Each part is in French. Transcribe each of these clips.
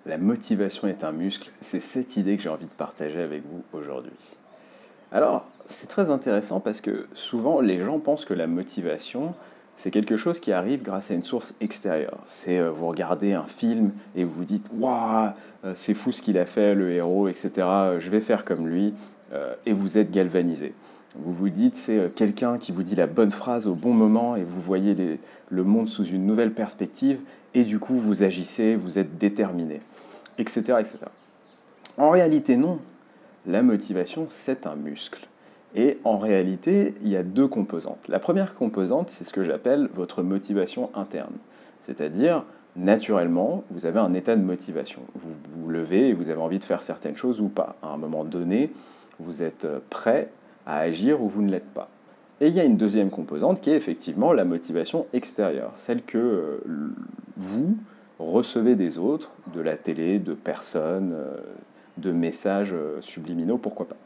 La motivation est un muscle, c'est cette idée que j'ai envie de partager avec vous aujourd'hui. Alors, c'est très intéressant parce que souvent les gens pensent que la motivation, c'est quelque chose qui arrive grâce à une source extérieure. C'est vous regardez un film et vous vous dites waouh, c'est fou ce qu'il a fait, le héros, etc. Je vais faire comme lui, et vous êtes galvanisé. Vous vous dites c'est quelqu'un qui vous dit la bonne phrase au bon moment et vous voyez le monde sous une nouvelle perspective et du coup vous agissez, vous êtes déterminé, etc., etc. En réalité, non. La motivation, c'est un muscle. Et en réalité, il y a deux composantes. La première composante, c'est ce que j'appelle votre motivation interne. C'est-à-dire, naturellement, vous avez un état de motivation. Vous vous levez et vous avez envie de faire certaines choses ou pas. À un moment donné, vous êtes prêt à agir ou vous ne l'êtes pas. Et il y a une deuxième composante qui est effectivement la motivation extérieure, celle que vous recevez des autres, de la télé, de personnes, de messages subliminaux, pourquoi pas.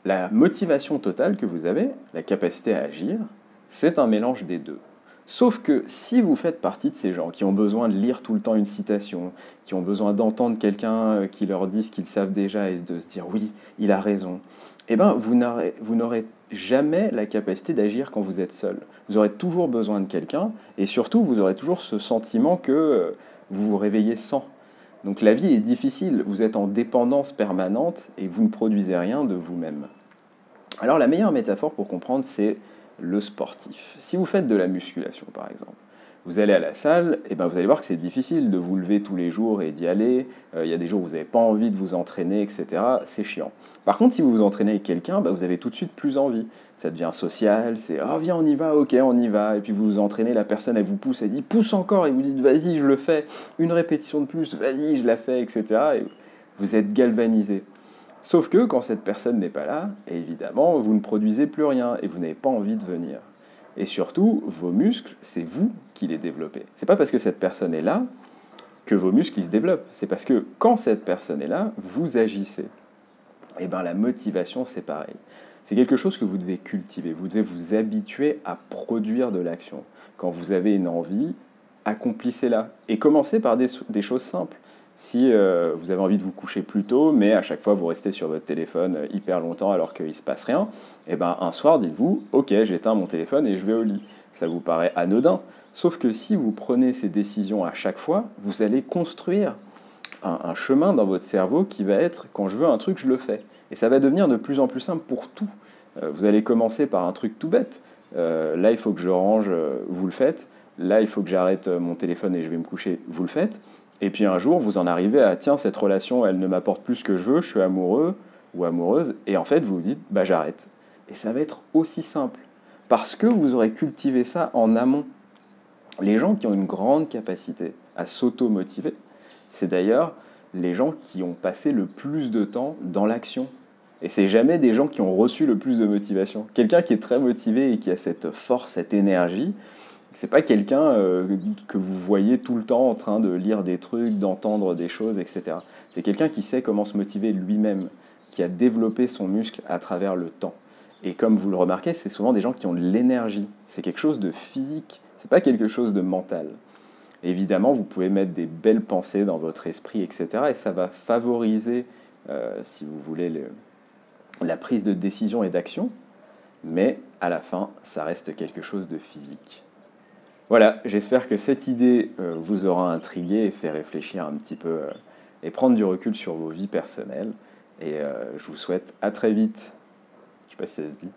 La motivation totale que vous avez, la capacité à agir, c'est un mélange des deux. Sauf que si vous faites partie de ces gens qui ont besoin de lire tout le temps une citation, qui ont besoin d'entendre quelqu'un qui leur dit ce qu'ils savent déjà et de se dire oui, il a raison, eh ben vous n'aurez jamais la capacité d'agir quand vous êtes seul. Vous aurez toujours besoin de quelqu'un et surtout vous aurez toujours ce sentiment que vous vous réveillez sans. Donc la vie est difficile, vous êtes en dépendance permanente et vous ne produisez rien de vous-même. Alors la meilleure métaphore pour comprendre, c'est le sportif. Si vous faites de la musculation par exemple, vous allez à la salle, et ben vous allez voir que c'est difficile de vous lever tous les jours et d'y aller. Il y a des jours où vous n'avez pas envie de vous entraîner, etc. C'est chiant. Par contre, si vous vous entraînez avec quelqu'un, vous avez tout de suite plus envie. Ça devient social, c'est oh viens on y va, ok on y va. Et puis vous vous entraînez, la personne elle vous pousse, elle dit pousse encore, et vous dites vas-y je le fais, une répétition de plus, vas-y je la fais, etc. Et vous êtes galvanisé. Sauf que quand cette personne n'est pas là, évidemment, vous ne produisez plus rien et vous n'avez pas envie de venir. Et surtout, vos muscles, c'est vous qui les développez. C'est pas parce que cette personne est là que vos muscles ils se développent. C'est parce que quand cette personne est là, vous agissez. Et bien la motivation, c'est pareil. C'est quelque chose que vous devez cultiver. Vous devez vous habituer à produire de l'action. Quand vous avez une envie, accomplissez-la. Et commencez par des choses simples. Si vous avez envie de vous coucher plus tôt, mais à chaque fois vous restez sur votre téléphone hyper longtemps alors qu'il ne se passe rien, et ben un soir dites-vous, ok j'éteins mon téléphone et je vais au lit. Ça vous paraît anodin, sauf que si vous prenez ces décisions à chaque fois, vous allez construire un chemin dans votre cerveau qui va être, quand je veux un truc, je le fais. Et ça va devenir de plus en plus simple pour tout. Vous allez commencer par un truc tout bête. Là, il faut que je range, vous le faites. Là, il faut que j'arrête mon téléphone et je vais me coucher, vous le faites. Et puis un jour, vous en arrivez à, tiens, cette relation, elle ne m'apporte plus ce que je veux, je suis amoureux ou amoureuse, et en fait, vous vous dites, bah j'arrête. Et ça va être aussi simple. Parce que vous aurez cultivé ça en amont. Les gens qui ont une grande capacité à s'auto-motiver, c'est d'ailleurs les gens qui ont passé le plus de temps dans l'action. Et c'est jamais des gens qui ont reçu le plus de motivation. Quelqu'un qui est très motivé et qui a cette force, cette énergie, c'est pas quelqu'un que vous voyez tout le temps en train de lire des trucs, d'entendre des choses, etc. C'est quelqu'un qui sait comment se motiver lui-même, qui a développé son muscle à travers le temps. Et comme vous le remarquez, c'est souvent des gens qui ont de l'énergie. C'est quelque chose de physique, c'est pas quelque chose de mental. Évidemment, vous pouvez mettre des belles pensées dans votre esprit, etc. Et ça va favoriser, si vous voulez, la prise de décision et d'action. Mais à la fin, ça reste quelque chose de physique. Voilà, j'espère que cette idée vous aura intrigué et fait réfléchir un petit peu et prendre du recul sur vos vies personnelles. Et je vous souhaite à très vite. Je sais pas si ça se dit.